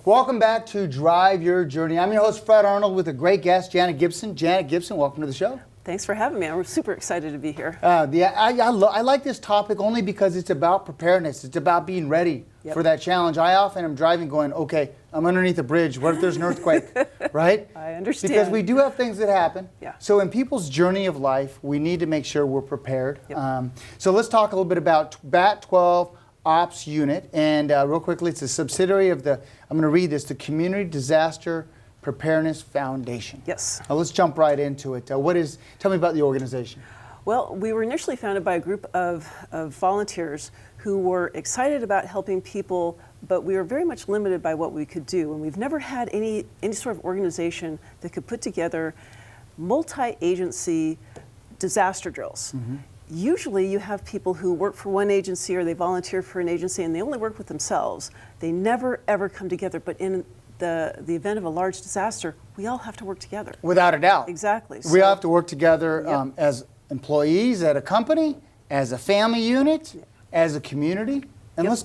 Welcome back to Drive Your Journey. I'm your host, Fred Arnold, with a great guest, Janet Gibson. Janet Gibson, welcome to the show. Thanks for having me. I'm super excited to be here. I like this topic only because it's about preparedness. It's about being ready for that challenge. I often am driving going, okay, I'm underneath a bridge. What if there's an earthquake, right? I understand. Because we do have things that happen. Yeah. So in people's journey of life, we need to make sure we're prepared. Yep. So let's talk a little bit about BAT 12 Ops Unit. And real quickly, it's a subsidiary of the, I'm going to read this, the Community Disaster Preparedness Foundation. Yes. Let's jump right into it. Tell me about the organization. Well, we were initially founded by a group of volunteers who were excited about helping people, but we were very much limited by what we could do. And we've never had any sort of organization that could put together multi-agency disaster drills. Mm-hmm. Usually you have people who work for one agency or they volunteer for an agency and they only work with themselves. They never ever come together, but in the event of a large disaster, we all have to work together. Without a doubt. Exactly. We all have to work together as employees at a company, as a family unit, as a community. And let's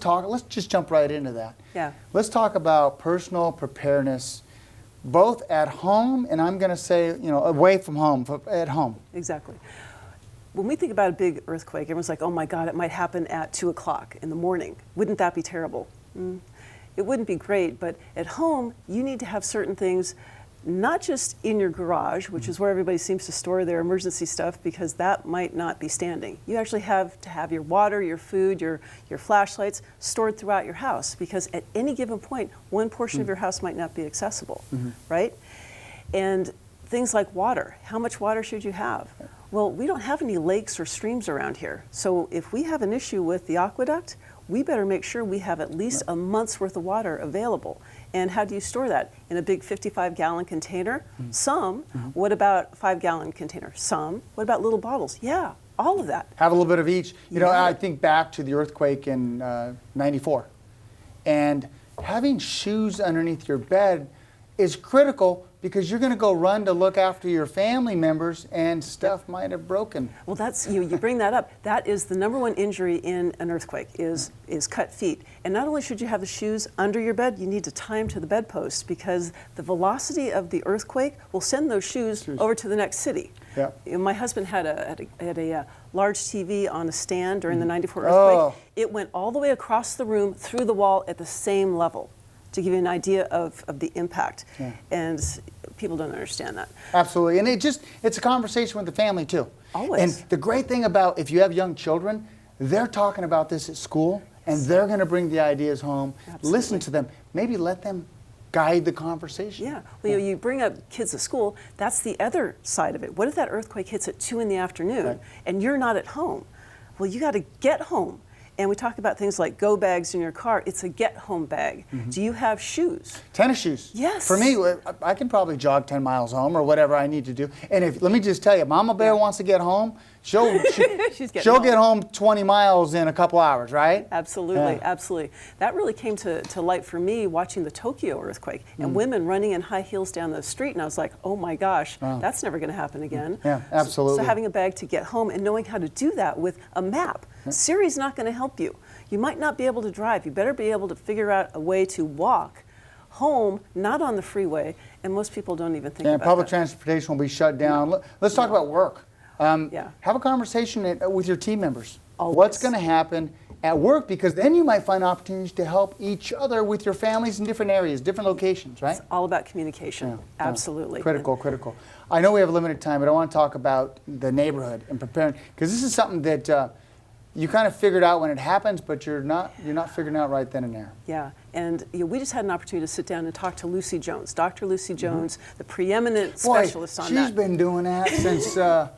just jump right into that. Yeah. Let's talk about personal preparedness, both at home and I'm going to say, away from home, at home. Exactly. When we think about a big earthquake, everyone's like, oh my God, it might happen at 2 o'clock in the morning. Wouldn't that be terrible? It wouldn't be great, but at home, you need to have certain things, not just in your garage, which is where everybody seems to store their emergency stuff, because that might not be standing. You actually have to have your water, your food, your flashlights stored throughout your house, because at any given point, one portion of your house might not be accessible, right? And things like water. How much water should you have? Well, we don't have any lakes or streams around here. So if we have an issue with the aqueduct, we better make sure we have at least a month's worth of water available. And how do you store that? In a big 55-gallon container? Some. What about 5-gallon container? Some. What about little bottles? Yeah, all of that. Have a little bit of each. I think back to the earthquake in '94. And having shoes underneath your bed is critical, because you're going to go run to look after your family members and stuff might have broken. Well, that's you bring that up. That is the #1 injury in an earthquake is cut feet. And not only should you have the shoes under your bed, you need to tie them to the bedpost, because the velocity of the earthquake will send those shoes over to the next city. Yeah. My husband had a large TV on a stand during the '94 earthquake. It went all the way across the room through the wall at the same level, to give you an idea of the impact. And people don't understand that. Absolutely. And it's a conversation with the family too. Always. And the great thing about, if you have young children, they're talking about this at school and they're going to bring the ideas home. Absolutely. Listen to them. Maybe let them guide the conversation. Yeah. Well, you bring up kids at school, that's the other side of it. What if that earthquake hits at 2 in the afternoon and you're not at home? Well, you got to get home. And we talk about things like go bags in your car. It's a get-home bag. Do you have shoes? Tennis shoes. Yes. For me, I can probably jog 10 miles home or whatever I need to do. And let me just tell you, Mama Bear wants to get home, she'll get home 20 miles in a couple hours, right? Absolutely, absolutely. That really came to light for me watching the Tokyo earthquake and women running in high heels down the street. And I was like, oh my gosh, that's never going to happen again. Yeah, absolutely. So having a bag to get home and knowing how to do that with a map. Siri's not going to help you. You might not be able to drive. You better be able to figure out a way to walk home, not on the freeway, and most people don't even think about that. Public transportation will be shut down. Let's talk about work. Have a conversation with your team members. Always. What's going to happen at work, because then you might find opportunities to help each other with your families in different areas, different locations, right? It's all about communication. Absolutely. Critical. I know we have limited time, but I want to talk about the neighborhood and preparing, because this is something that you kind of figured out when it happens, but you're not figuring out right then and there. Yeah, and we just had an opportunity to sit down and talk to Lucy Jones, Dr. Lucy Jones, the preemptive specialist on that. She's been doing that since, forever.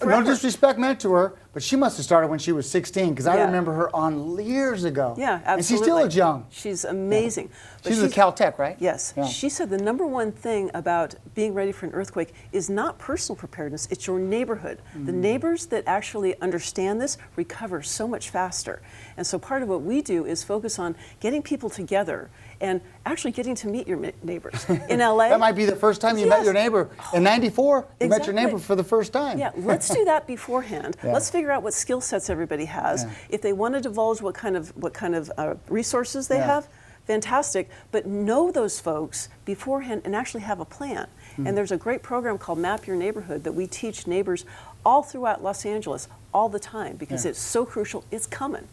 No disrespect meant to her, but she must have started when she was 16, because I remember her on years ago. Yeah, absolutely. And she still is young. She's amazing. But she's at Caltech, right? Yes. Yeah. She said the #1 thing about being ready for an earthquake is not personal preparedness, it's your neighborhood. The neighbors that actually understand this recover so much faster. And so part of what we do is focus on getting people together and actually getting to meet your neighbors. In LA. That might be the first time you met your neighbor. In '94, you met your neighbor for the first time. Yeah, let's do that beforehand. Let's figure out what skill sets everybody has. If they want to divulge what kind of resources they have, fantastic, but know those folks beforehand and actually have a plan. And there's a great program called Map Your Neighborhood that we teach neighbors all throughout Los Angeles all the time because it's so crucial. It's coming.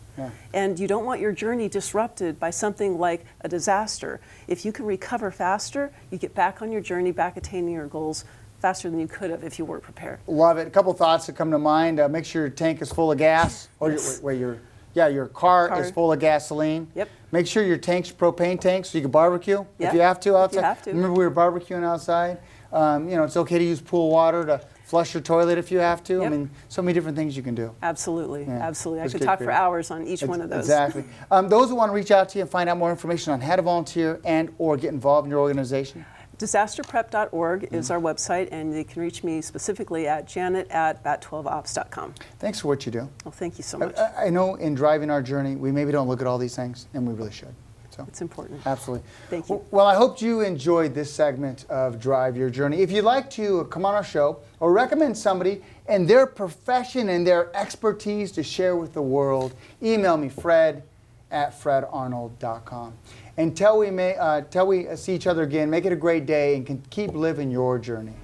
And you don't want your journey disrupted by something like a disaster. If you can recover faster, you get back on your journey, back attaining your goals faster than you could have if you weren't prepared. Love it. A couple thoughts that come to mind. Make sure your tank is full of gas, or your car is full of gasoline. Yep. Make sure your tank's propane tank so you can barbecue if you have to outside. If you have to. Remember we were barbecuing outside. It's okay to use pool water to flush your toilet if you have to. I mean, so many different things you can do. Absolutely, absolutely. I Let's could get talk for creative. hours on each one of those. Exactly. Those who want to reach out to you and find out more information on how to volunteer and or get involved in your organization. Disasterprep.org is our website, and you can reach me specifically at janet@bat12ops.com. Thanks for what you do. Well, thank you so much. I know in driving our journey, we maybe don't look at all these things, and we really should. So It's important. absolutely. Thank you. Well, I hope you enjoyed this segment of Drive Your Journey. If you'd like to come on our show or recommend somebody and their profession and their expertise to share with the world, email me, fred@fredarnold.com. Until we see each other again, make it a great day and keep living your journey.